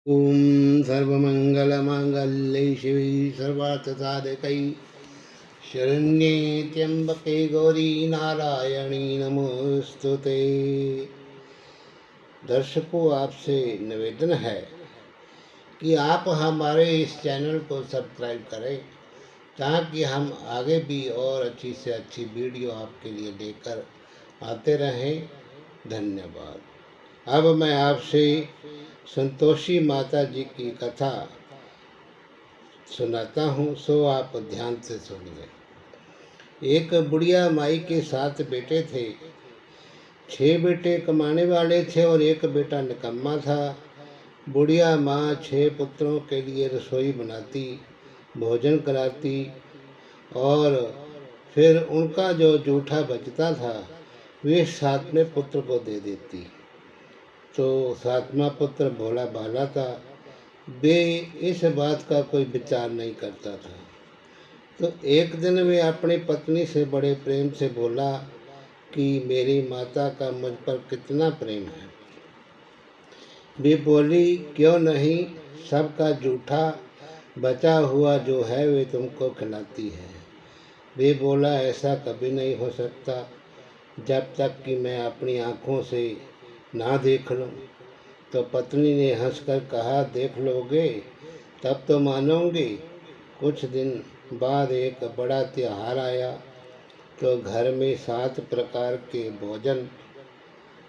ओम सर्वमंगलमांगल्ये शिवे सर्वार्थसाधकै शरण्ये त्र्यंबके गौरी नारायणी नमोस्तुते। दर्शकों, आपसे निवेदन है कि आप हमारे इस चैनल को सब्सक्राइब करें ताकि हम आगे भी और अच्छी से अच्छी वीडियो आपके लिए लेकर आते रहें। धन्यवाद। अब मैं आपसे संतोषी माता जी की कथा सुनाता हूँ, सो आप ध्यान से सुनिए। एक बुढ़िया माई के 7 बेटे थे। 6 बेटे कमाने वाले थे और एक बेटा निकम्मा था। बुढ़िया माँ 6 पुत्रों के लिए रसोई बनाती, भोजन कराती और फिर उनका जो जूठा बचता था वे 7वें पुत्र को दे देती। तो 7वां पुत्र भोला भाला था। वे इस बात का कोई विचार नहीं करता था। तो एक दिन वे अपनी पत्नी से बड़े प्रेम से बोला कि मेरी माता का मुझ पर कितना प्रेम है। वे बोली, क्यों नहीं, सबका जूठा बचा हुआ जो है वे तुमको खिलाती है। वे बोला, ऐसा कभी नहीं हो सकता जब तक कि मैं अपनी आँखों से ना देख लूं। तो पत्नी ने हंसकर कहा, देख लोगे तब तो मानोगे। कुछ दिन बाद एक बड़ा त्योहार आया तो घर में 7 प्रकार के भोजन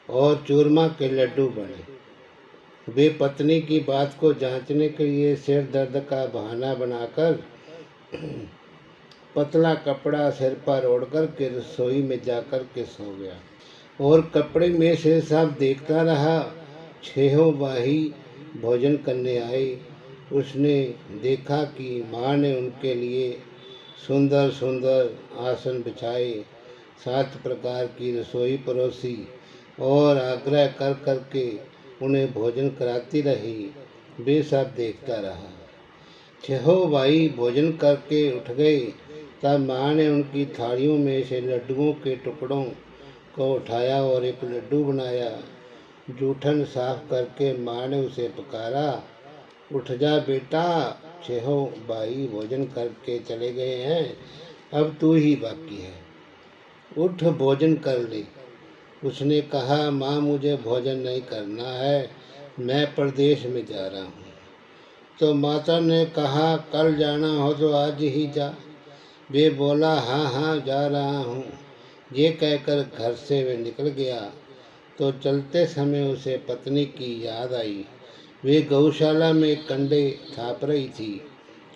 और चूरमा के लड्डू बने। वे पत्नी की बात को जांचने के लिए सिर दर्द का बहाना बनाकर पतला कपड़ा सिर पर ओढ़कर के रसोई में जाकर के सो गया और कपड़े में से सब देखता रहा। 6 भाई भोजन करने आए। उसने देखा कि माँ ने उनके लिए सुंदर सुंदर आसन बिछाए, 7 प्रकार की रसोई परोसी और आग्रह कर कर के उन्हें भोजन कराती रही। वे सब देखता रहा। 6 भाई भोजन करके उठ गए। तब माँ ने उनकी थालियों में से लड्डुओं के टुकड़ों को उठाया और एक लड्डू बनाया। जूठन साफ करके माँ ने उसे पुकारा, उठ जा बेटा, 6 भाई भोजन करके चले गए हैं, अब तू ही बाकी है, उठ भोजन कर ले। उसने कहा, माँ मुझे भोजन नहीं करना है, मैं प्रदेश में जा रहा हूँ। तो माता ने कहा, कल जाना हो तो आज ही जा। वे बोला, हाँ हाँ जा रहा हूँ। ये कहकर घर से वे निकल गया। तो चलते समय उसे पत्नी की याद आई। वे गौशाला में कंडे थाप रही थी।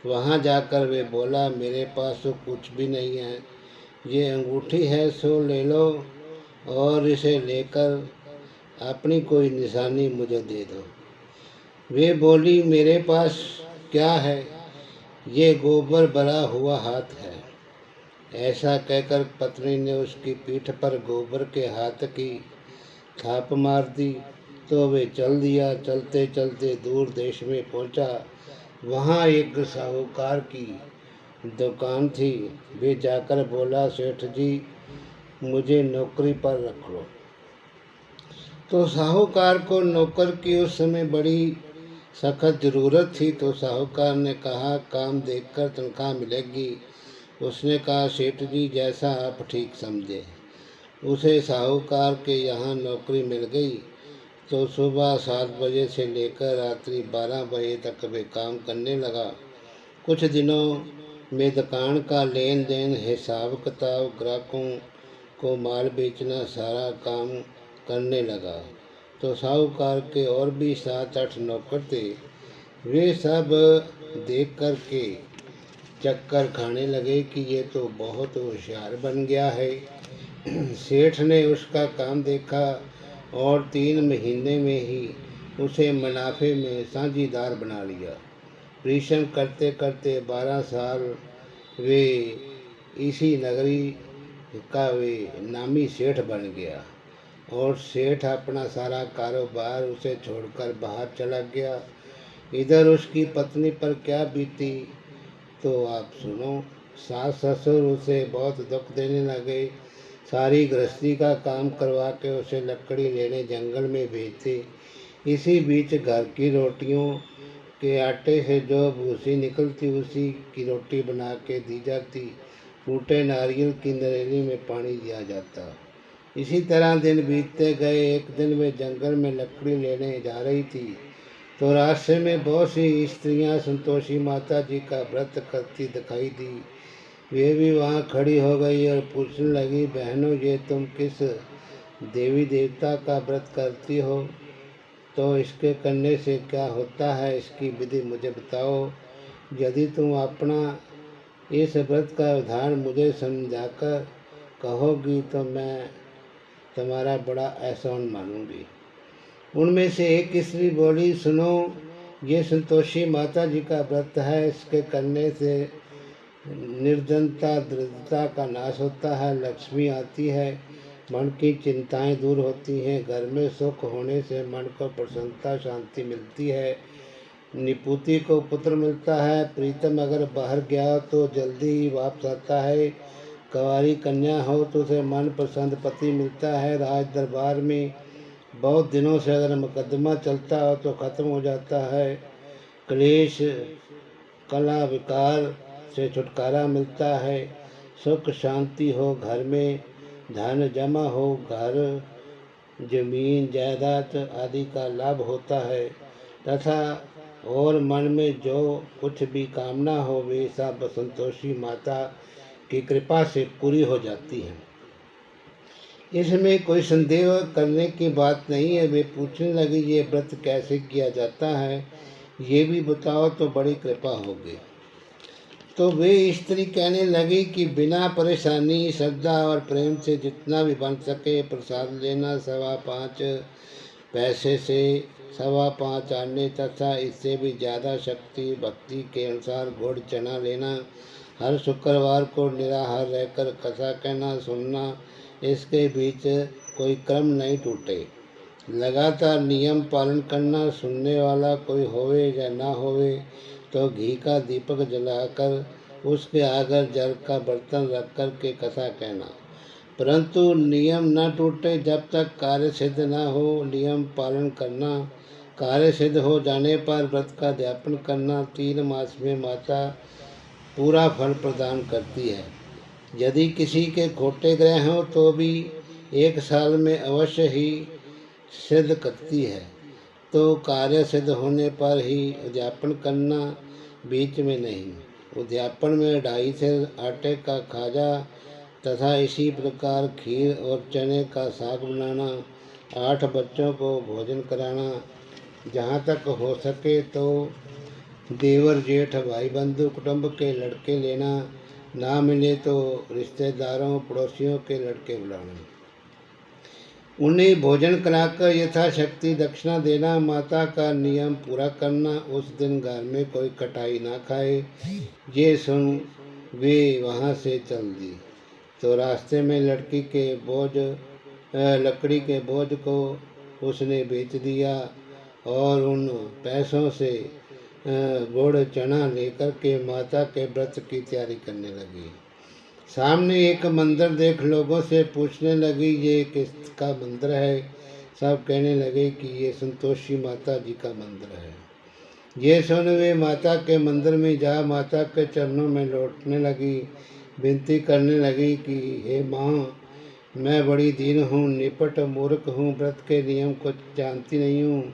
वहाँ जाकर वे बोला, मेरे पास तो कुछ भी नहीं है, ये अंगूठी है सो ले लो और इसे लेकर अपनी कोई निशानी मुझे दे दो। वे बोली, मेरे पास क्या है, ये गोबर भरा हुआ हाथ है। ऐसा कहकर पत्नी ने उसकी पीठ पर गोबर के हाथ की थाप मार दी। तो वे चल दिया। चलते चलते दूर देश में पहुंचा। वहाँ एक साहूकार की दुकान थी। वे जाकर बोला, सेठ जी मुझे नौकरी पर रख लो। तो साहूकार को नौकर की उस समय बड़ी सख्त ज़रूरत थी। तो साहूकार ने कहा, काम देखकर तनख्वाह मिलेगी। उसने कहा, सेठ जी जैसा आप ठीक समझे। उसे साहूकार के यहाँ नौकरी मिल गई। तो सुबह 7 बजे से लेकर रात्रि 12 बजे तक वे काम करने लगा। कुछ दिनों में दुकान का लेन देन, हिसाब किताब, ग्राहकों को माल बेचना, सारा काम करने लगा। तो साहूकार के और भी 7-8 नौकर थे। वे सब देख कर के चक्कर खाने लगे कि ये तो बहुत होशियार बन गया है। सेठ ने उसका काम देखा और 3 महीने में ही उसे मुनाफे में साझीदार बना लिया। परिश्रम करते करते 12 साल वे इसी नगरी का वे नामी सेठ बन गया और सेठ अपना सारा कारोबार उसे छोड़कर बाहर चला गया। इधर उसकी पत्नी पर क्या बीती तो आप सुनो। सास ससुर उसे बहुत दुख देने लगे। सारी गृहस्थी का काम करवा के उसे लकड़ी लेने जंगल में भेजते। इसी बीच घर की रोटियों के आटे से जो भूसी निकलती उसी की रोटी बना के दी जाती। टूटे नारियल की नरेली में पानी दिया जाता। इसी तरह दिन बीतते गए। एक दिन वे जंगल में लकड़ी लेने जा रही थी तो रास्ते में बहुत सी स्त्रियां संतोषी माता जी का व्रत करती दिखाई दी। वे भी वहाँ खड़ी हो गई और पूछने लगी, बहनों ये तुम किस देवी देवता का व्रत करती हो? तो इसके करने से क्या होता है, इसकी विधि मुझे बताओ। यदि तुम अपना इस व्रत का उदाहरण मुझे समझाकर कहोगी तो मैं तुम्हारा बड़ा एहसान मानूंगी। उनमें से एक स्त्री बोली, सुनो, ये संतोषी माता जी का व्रत है। इसके करने से निर्धनता दरिद्रता का नाश होता है, लक्ष्मी आती है, मन की चिंताएं दूर होती हैं, घर में सुख होने से मन को प्रसन्नता शांति मिलती है, निपुति को पुत्र मिलता है, प्रीतम अगर बाहर गया तो जल्दी ही वापस आता है, कंवारी कन्या हो तो उसे मन पसंद पति मिलता है, राज दरबार में बहुत दिनों से अगर मुकदमा चलता हो तो खत्म हो जाता है, क्लेश कला विकार से छुटकारा मिलता है, सुख शांति हो घर में, धन जमा हो, घर जमीन जायदाद आदि का लाभ होता है तथा और मन में जो कुछ भी कामना हो वे सब संतोषी माता की कृपा से पूरी हो जाती हैं। इसमें कोई संदेह करने की बात नहीं है। वे पूछने लगी, ये व्रत कैसे किया जाता है, ये भी बताओ तो बड़ी कृपा होगी। तो वे स्त्री कहने लगी कि बिना परेशानी श्रद्धा और प्रेम से जितना भी बन सके प्रसाद लेना, 5.25 पैसे से 5.25 आने तथा इससे भी ज़्यादा शक्ति भक्ति के अनुसार गुड़ चना लेना, हर शुक्रवार को निराहार रहकर कथा कहना सुनना, इसके बीच कोई क्रम नहीं टूटे, लगातार नियम पालन करना, सुनने वाला कोई होवे या ना होवे तो घी का दीपक जलाकर उसके आगे जल का बर्तन रख कर के कथा कहना, परंतु नियम न टूटे जब तक कार्य सिद्ध न हो, नियम पालन करना, कार्य सिद्ध हो जाने पर व्रत का अध्यापन करना। 3 मास में माता पूरा फल प्रदान करती है। यदि किसी के खोटे ग्रह हों तो भी 1 साल में अवश्य ही सिद्ध करती है। तो कार्य सिद्ध होने पर ही उद्यापन करना, बीच में नहीं। उद्यापन में 2.5 से आटे का खाजा तथा इसी प्रकार खीर और चने का साग बनाना, 8 बच्चों को भोजन कराना, जहाँ तक हो सके तो देवर जेठ भाई बंधु कुटुंब के लड़के लेना, ना मिले तो रिश्तेदारों पड़ोसियों के लड़के बुलाना, उन्हें भोजन कराकर यथाशक्ति दक्षिणा देना, माता का नियम पूरा करना, उस दिन घर में कोई कटाई ना खाए। ये सुन वे वहाँ से चल दी तो रास्ते में लकड़ी के बोझ को उसने बेच दिया और उन पैसों से गुड़ चना लेकर के माता के व्रत की तैयारी करने लगी। सामने एक मंदिर देख लोगों से पूछने लगी, ये किसका मंदिर है? सब कहने लगे कि ये संतोषी माता जी का मंदिर है। ये सुन वे माता के मंदिर में जा माता के चरणों में लौटने लगी, विनती करने लगी कि हे माँ, मैं बड़ी दीन हूँ, निपट मूर्ख हूँ, व्रत के नियम को जानती नहीं हूँ,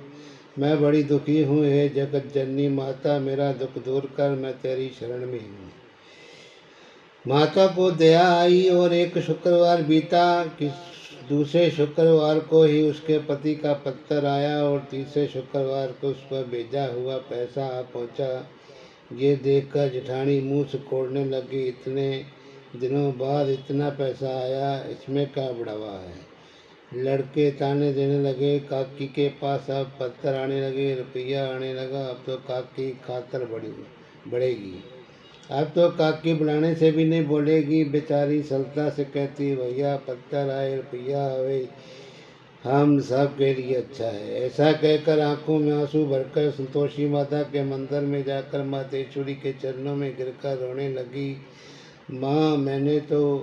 मैं बड़ी दुखी हूँ। हे जगत जननी माता, मेरा दुख दूर कर, मैं तेरी शरण में हूँ। माता को दया आई और एक शुक्रवार बीता कि दूसरे शुक्रवार को ही उसके पति का पत्र आया और तीसरे शुक्रवार को उस पर भेजा हुआ पैसा आ पहुँचा। ये देखकर जेठानी मुँह सिकोड़ने लगी, इतने दिनों बाद इतना पैसा आया, इसमें क्या बढ़ावा है। लड़के ताने देने लगे, काकी के पास अब पत्थर आने लगे, रुपया आने लगा, अब तो काकी खातर बढ़ेगी, अब तो काकी बुलाने से भी नहीं बोलेगी। बेचारी सलता से कहती, भैया पत्थर आए रुपया आवे, हम सब के लिए अच्छा है। ऐसा कहकर आंखों में आंसू भरकर संतोषी माता के मंदिर में जाकर मातेश्वरी के चरणों में गिरकर रोने लगी। माँ, मैंने तो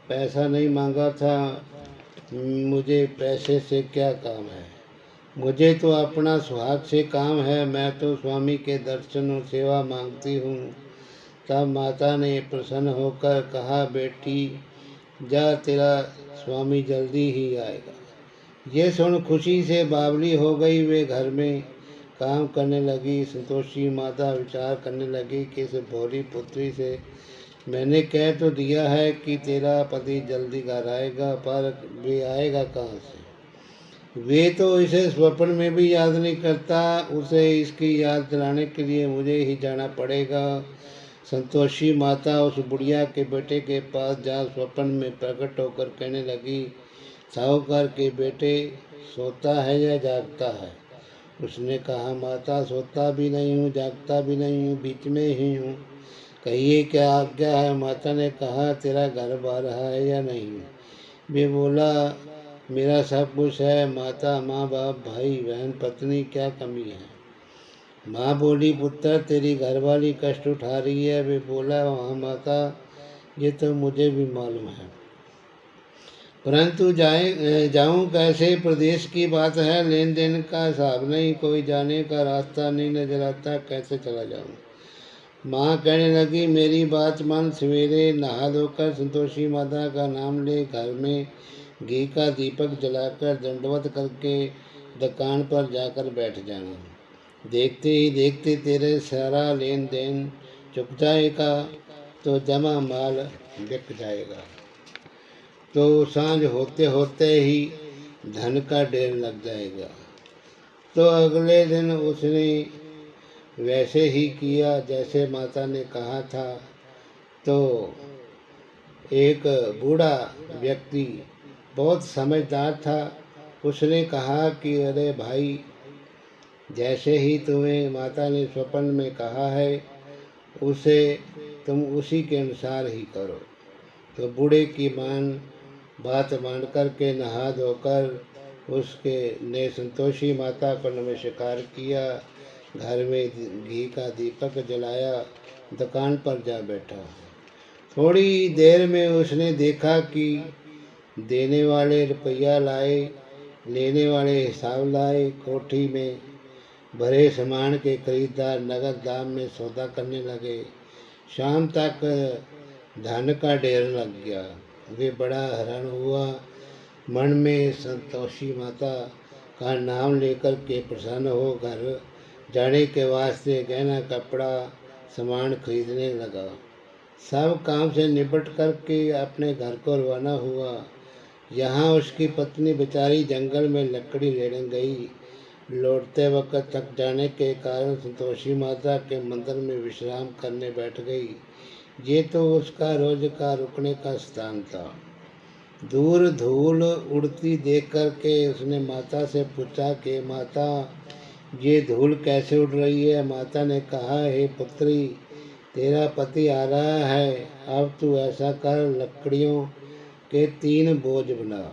पैसा नहीं मांगा था, मुझे पैसे से क्या काम है, मुझे तो अपना सुहाग से काम है, मैं तो स्वामी के दर्शन और सेवा मांगती हूँ। तब माता ने प्रसन्न होकर कहा, बेटी जा, तेरा स्वामी जल्दी ही आएगा। ये सुन खुशी से बावली हो गई। वे घर में काम करने लगी। संतोषी माता विचार करने लगी कि इस भोली पुत्री से मैंने कह तो दिया है कि तेरा पति जल्दी घर आएगा, पर वे आएगा कहाँ से? वे तो इसे स्वप्न में भी याद नहीं करता। उसे इसकी याद दिलाने के लिए मुझे ही जाना पड़ेगा। संतोषी माता उस बुढ़िया के बेटे के पास जा स्वप्न में प्रकट होकर कहने लगी, साहूकार के बेटे, सोता है या जागता है? उसने कहा, माता सोता भी नहीं हूँ, जागता भी नहीं हूँ, बीच में ही हूँ, कहिए क्या आज्ञा है? माता ने कहा, तेरा घर बार है या नहीं? वे बोला, मेरा सब कुछ है माता, माँ बाप भाई बहन पत्नी, क्या कमी है? माँ बोली, पुत्र तेरी घरवाली कष्ट उठा रही है। वे बोला, हाँ माता, ये तो मुझे भी मालूम है, परंतु जाऊं कैसे? प्रदेश की बात है, लेन देन का हिसाब नहीं, कोई जाने का रास्ता नहीं नजर आता, कैसे चला जाऊं? माँ कहने लगी, मेरी बात मान, सवेरे नहा धोकर संतोषी माता का नाम ले, घर में घी का दीपक जलाकर दंडवत करके दुकान पर जाकर बैठ जाना। देखते ही देखते तेरे सारा लेन देन चुक जाएगा, तो जमा माल बिक जाएगा। तो सांझ होते होते ही धन का ढेर लग जाएगा। तो अगले दिन उसने वैसे ही किया जैसे माता ने कहा था। तो एक बूढ़ा व्यक्ति बहुत समझदार था। उसने कहा कि अरे भाई, जैसे ही तुम्हें माता ने स्वप्न में कहा है, उसे तुम उसी के अनुसार ही करो। तो बूढ़े की बात मान कर के नहा धोकर उसके ने संतोषी माता को नमस्कार किया, घर में घी का दीपक जलाया, दुकान पर जा बैठा। थोड़ी देर में उसने देखा कि देने वाले रुपया लाए, लेने वाले हिसाब लाए। कोठी में भरे सामान के खरीदार नगद दाम में सौदा करने लगे। शाम तक धन का ढेर लग गया। वे बड़ा हैरान हुआ। मन में संतोषी माता का नाम लेकर के प्रसन्न हो घर जाने के वास्ते गहना कपड़ा सामान खरीदने लगा। सब काम से निपट करके अपने घर को रवाना हुआ। यहाँ उसकी पत्नी बेचारी जंगल में लकड़ी लेने गई। लौटते वक्त थक जाने के कारण संतोषी माता के मंदिर में विश्राम करने बैठ गई। ये तो उसका रोज का रुकने का स्थान था। दूर धूल उड़ती देख कर के उसने माता से पूछा कि माता, ये धूल कैसे उड़ रही है? माता ने कहा, हे पुत्री, तेरा पति आ रहा है। अब तू ऐसा कर, लकड़ियों के 3 बोझ बना,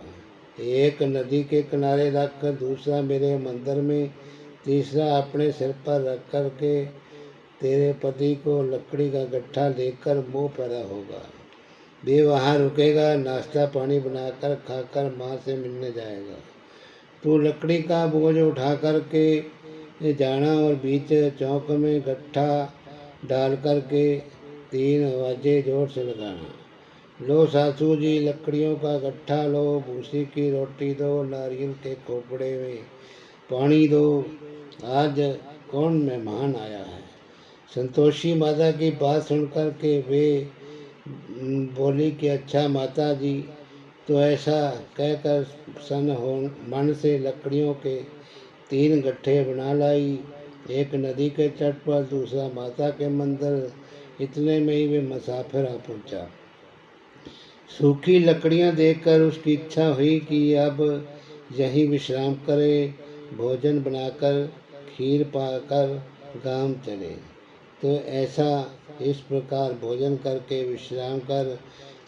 एक नदी के किनारे रख, दूसरा मेरे मंदिर में, तीसरा अपने सिर पर रख कर के तेरे पति को लकड़ी का गट्ठा लेकर मुँह पैदा होगा। वे वहाँ रुकेगा, नाश्ता पानी बनाकर खाकर माँ से मिलने जाएगा। तू लकड़ी का बोझ उठा कर के जाना और बीच चौक में गट्ठा डाल कर के 3 आवाज़ें जोर से लगाना। लो सासू जी, लकड़ियों का गट्ठा लो, भूसी की रोटी दो, नारियल के खोपड़े में पानी दो, आज कौन मेहमान आया है? संतोषी माता की बात सुनकर के वे बोली कि अच्छा माता जी। तो ऐसा कहकर मन से लकड़ियों के 3 गट्ठे बना लाई, एक नदी के तट पर, दूसरा माता के मंदिर। इतने में ही वे मुसाफिर आ पहुंचा। सूखी लकड़ियां देखकर उसकी इच्छा हुई कि अब यहीं विश्राम करे, भोजन बनाकर खीर पाकर गांव चले। तो ऐसा इस प्रकार भोजन करके विश्राम कर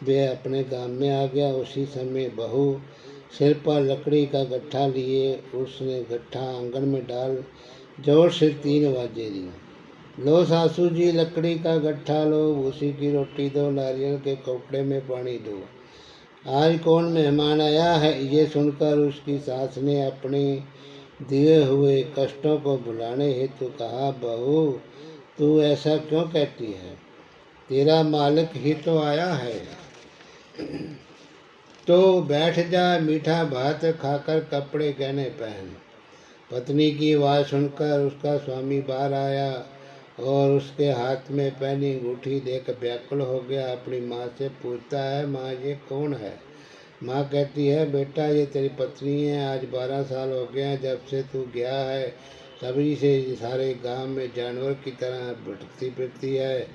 वे अपने गांव में आ गया। उसी समय बहू सिर पर लकड़ी का गट्ठा लिए उसने गट्ठा आंगन में डाल जोर से 3 आवाज़ें दी। लो सासू जी, लकड़ी का गट्ठा लो, भूसी की रोटी दो, नारियल के खोपड़े में पानी दो, आज कौन मेहमान आया है? ये सुनकर उसकी सास ने अपने दिए हुए कष्टों को भुलाने हेतु कहा, बहू तू ऐसा क्यों कहती है? तेरा मालिक ही तो आया है, तो बैठ जा, मीठा भात खाकर कपड़े गहने पहन। पत्नी की आवाज़ सुनकर उसका स्वामी बाहर आया और उसके हाथ में पहनी अंगूठी देख व्याकुल हो गया। अपनी माँ से पूछता है, माँ ये कौन है? माँ कहती है, बेटा ये तेरी पत्नी है। आज 12 साल हो गए हैं जब से तू गया है। तभी से सारे गांव में जानवर की तरह भटकती फिरती है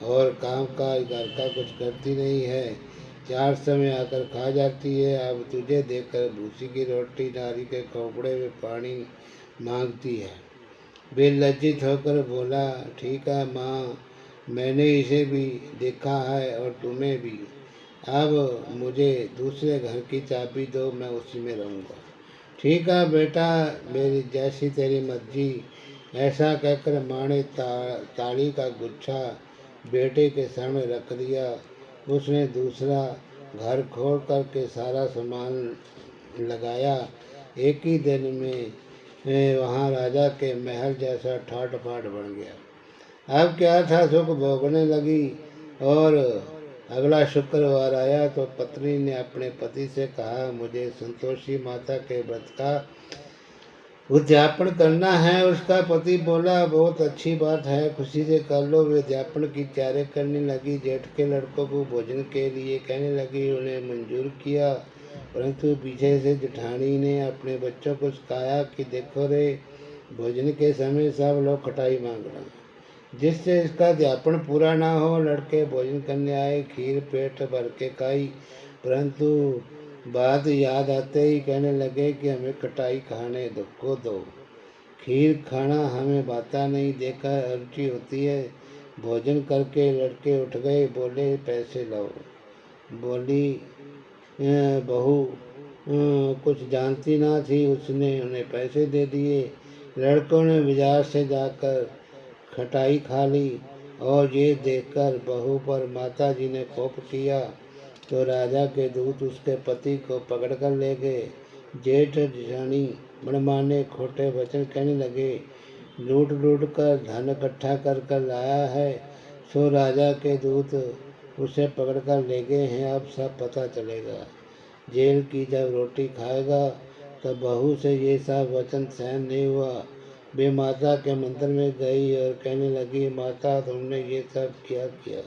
और काम काज घर का कुछ करती नहीं है। 4 समय आकर खा जाती है। अब तुझे देखकर भूसी की रोटी, नारी के खोपड़े में पानी मांगती है। वे लज्जित होकर बोला, ठीक है माँ, मैंने इसे भी देखा है और तुम्हें भी। अब मुझे दूसरे घर की चाबी दो, मैं उसी में रहूँगा। ठीक है बेटा, मेरी जैसी तेरी मर्जी। ऐसा कहकर माँ ने ताड़ी का गुच्छा बेटे के सामने रख दिया। उसने दूसरा घर खोल करके सारा सामान लगाया। एक ही दिन में वहाँ राजा के महल जैसा ठाट बाट बन गया। अब क्या था, सुख भोगने लगी। और अगला शुक्रवार आया तो पत्नी ने अपने पति से कहा, मुझे संतोषी माता के व्रत का उद्यापन करना है। उसका पति बोला, बहुत अच्छी बात है, खुशी से कर लो। वे अध्यापन की तैयारी करने लगी। जेठ के लड़कों को भोजन के लिए कहने लगी। उन्हें मंजूर किया, परंतु पीछे से जेठानी ने अपने बच्चों को सिखाया कि देखो रे, भोजन के समय सब लोग खटाई मांग रहे हैं, जिससे इसका अध्यापन पूरा ना हो। लड़के भोजन करने आए, खीर पेट भर के खाई, परंतु बात याद आते ही कहने लगे कि हमें खटाई खाने को दो। खीर खाना हमें भाता नहीं, देखा रुचि होती है। भोजन करके लड़के उठ गए, बोले पैसे लाओ। बोली बहू कुछ जानती ना थी, उसने उन्हें पैसे दे दिए। लड़कों ने बाजार से जाकर खटाई खा ली और ये देखकर बहू पर माता जी ने कोप किया तो राजा के दूत उसके पति को पकड़ कर ले गए। जेठ जेठानी मनमाने खोटे वचन कहने लगे, लूट लूट कर धन इकट्ठा कर कर लाया है। सो राजा के दूत उसे पकड़ कर ले गए हैं। अब सब पता चलेगा। जेल की जब रोटी खाएगा तब बहू से ये सब वचन सहन नहीं हुआ। वे माता के मंदिर में गई और कहने लगी, माता तुमने ये सब क्या किया?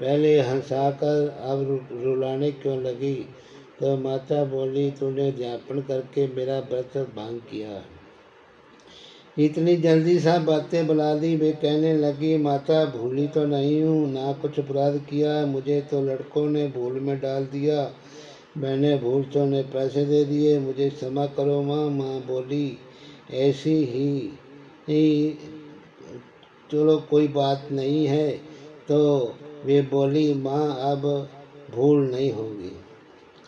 पहले हंसाकर अब रुलाने क्यों लगी? तो माता बोली, तूने ज्ञापन करके मेरा व्रत भंग किया। इतनी जल्दी सब बातें बुला दी। वे कहने लगी, माता भूली तो नहीं हूँ, ना कुछ अपराध किया, मुझे तो लड़कों ने भूल में डाल दिया। मैंने भूल से उन्हें पैसे दे दिए, मुझे क्षमा करो माँ। माँ बोली, ऐसी ही चलो कोई बात नहीं है। तो वे बोली, माँ अब भूल नहीं होगी।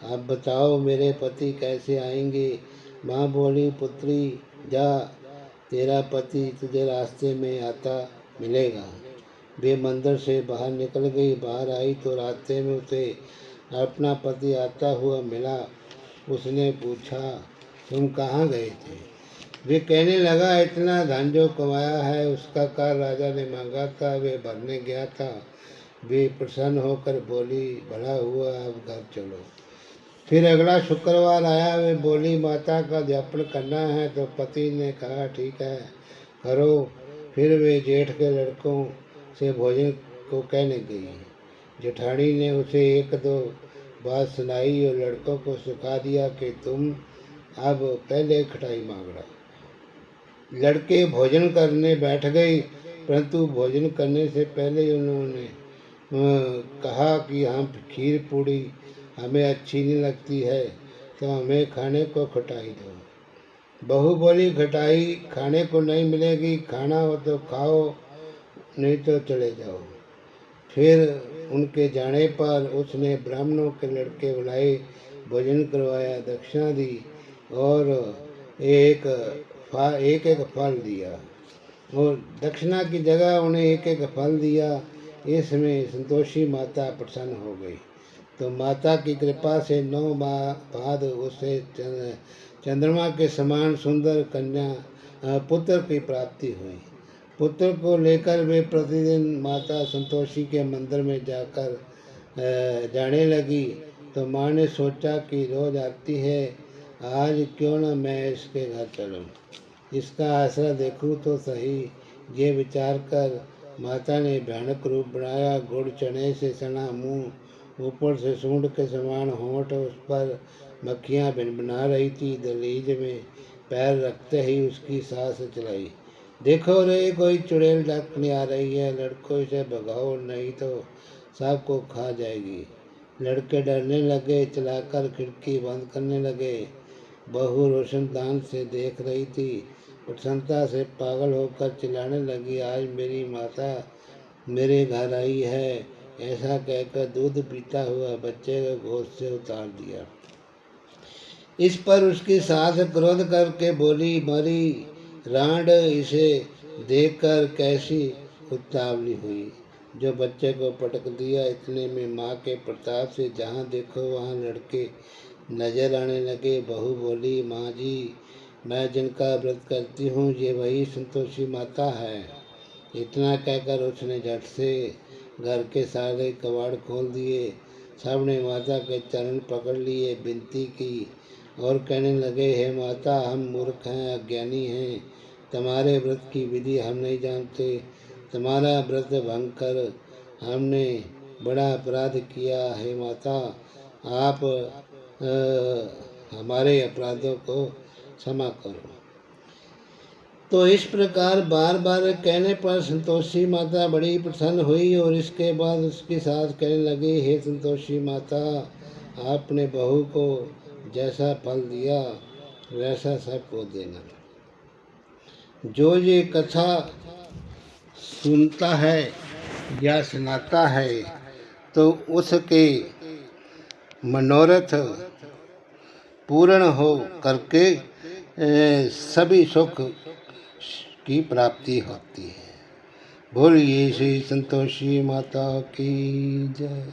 अब बताओ मेरे पति कैसे आएंगे? माँ बोली, पुत्री जा, तेरा पति तुझे रास्ते में आता मिलेगा। वे मंदिर से बाहर निकल गई। बाहर आई तो रास्ते में उसे अपना पति आता हुआ मिला। उसने पूछा, तुम कहाँ गए थे? वे कहने लगा, इतना धन जो कमाया है उसका कर राजा ने मांगा था, वे भरने गया था। वे प्रसन्न होकर बोली, भला हुआ, अब घर चलो। फिर अगला शुक्रवार आया। वे बोली, माता का अध्यापन करना है। तो पति ने कहा, ठीक है करो। फिर वे जेठ के लड़कों से भोजन को कहने गई। जेठानी ने उसे एक दो बात सुनाई और लड़कों को सिखा दिया कि तुम अब पहले खटाई मांगना। लड़के भोजन करने बैठ गए, परंतु भोजन करने से पहले उन्होंने कहा कि हम खीर पूड़ी हमें अच्छी नहीं लगती है, तो हमें खाने को खटाई दो। बहू बोली, खटाई खाने को नहीं मिलेगी, खाना हो तो खाओ, नहीं तो चले जाओ। फिर उनके जाने पर उसने ब्राह्मणों के लड़के बुलाए, भोजन करवाया, दक्षिणा दी और एक एक फल दिया। और दक्षिणा की जगह उन्हें एक एक फल दिया। इसमें संतोषी माता प्रसन्न हो गई। तो माता की कृपा से 9 माह बाद उसे चंद्रमा के समान सुंदर पुत्र की प्राप्ति हुई। पुत्र को लेकर वे प्रतिदिन माता संतोषी के मंदिर में जाने लगी। तो माँ ने सोचा कि रोज आती है, आज क्यों न मैं इसके घर चलूं, इसका आसरा देखूं तो सही। ये विचार कर माता ने भयानक रूप बनाया। गुड़ चने से सना मुंह, ऊपर से सूंड के समान होंठ, उस पर मक्खियाँ भिनभिना रही थी। दहलीज में पैर रखते ही उसकी सांस चलाई। देखो रे, कोई चुड़ैल डाकनी आ रही है, लड़कों इसे भगाओ नहीं तो सबको खा जाएगी। लड़के डरने लगे, चलाकर खिड़की बंद करने लगे। बहू रोशनदान से देख रही थी, प्रसन्नता से पागल होकर चिल्लाने लगी, आज मेरी माता मेरे घर आई है। ऐसा कहकर दूध पीता हुआ बच्चे को गोद से उतार दिया। इस पर उसकी सास क्रोध करके बोली, मरी रांड, इसे देखकर कैसी उतावली हुई जो बच्चे को पटक दिया। इतने में माँ के प्रताप से जहाँ देखो वहाँ लड़के नजर आने लगे। बहू बोली, माँ जी, मैं जिनका व्रत करती हूँ ये वही संतोषी माता है। इतना कहकर उसने झट से घर के सारे कबाड़ खोल दिए। सबने माता के चरण पकड़ लिए, विनती की और कहने लगे, हे माता, हम मूर्ख हैं, अज्ञानी हैं, तुम्हारे व्रत की विधि हम नहीं जानते। तुम्हारा व्रत भंग कर हमने बड़ा अपराध किया। हे माता, आप हमारे अपराधों को क्षमा करो। तो इस प्रकार बार बार कहने पर संतोषी माता बड़ी प्रसन्न हुई और इसके बाद उसकी सास कहने लगी, हे संतोषी माता, आपने बहू को जैसा फल दिया वैसा सबको देना। जो ये कथा सुनता है या सुनाता है तो उसके मनोरथ पूर्ण हो करके सभी सुख की प्राप्ति होती है। बोलिए श्री संतोषी माता की जय।